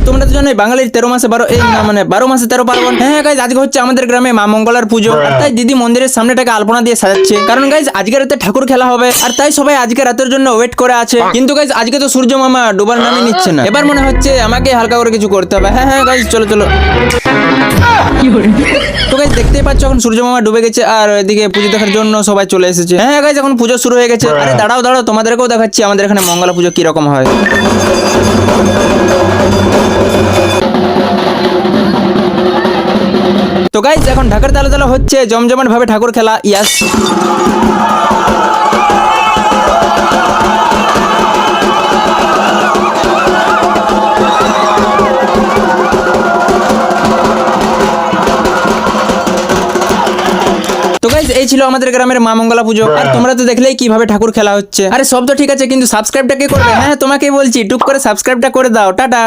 তোমরা তো জানোই বাঙালির 13 মাসে 12 এই না মানে 12 মাসে 13 পার্বণ। হ্যাঁ গাইজ আজকে হচ্ছে আমাদের গ্রামে মা মঙ্গলার পুজো, আর তাই দিদি মন্দিরের সামনেটাকে আলপনা দিয়ে সাজাচ্ছে, কারণ গাইজ আজকে রাতে ঠাকুর খেলা হবে, আর তাই সবাই আজকে রাতের জন্য ওয়েট করে আছে। কিন্তু গাইজ আজকে তো সূর্য মামা ডুবার নামই নিচ্ছে না, এবার মনে হচ্ছে আমাকে হালকা করে কিছু করতে হবে। হ্যাঁ হ্যাঁ গাইজ চলো চলো। তো গাইজ দেখতেই পাচ্ছ এখন সূর্য মামা ডুবে গেছে, আর এদিকে পুজো দেখার জন্য সবাই চলে এসেছে। হ্যাঁ গাইজ এখন পুজো শুরু হয়ে গেছে। আরে দাঁড়াও দাঁড়াও, তোমাদেরকেও দেখাচ্ছি আমাদের এখানে মঙ্গলা পুজো কি রকম হয়। তো গাইজ এখন ঢাকার তালে তালে হচ্ছে জমজমাট ভাবে ঠাকুর খেলা। ইয়াস তো গাইজ এই ছিল আমাদের গ্রামের মা মঙ্গলা পুজো, আর তোমরা তো দেখলেই কিভাবে ঠাকুর খেলা হচ্ছে। আরে সব তো ঠিক আছে, কিন্তু সাবস্ক্রাইবটা কে করবে? হ্যাঁ তোমাকেই বলছি, টুক করে সাবস্ক্রাইবটা করে দাও। টাটা।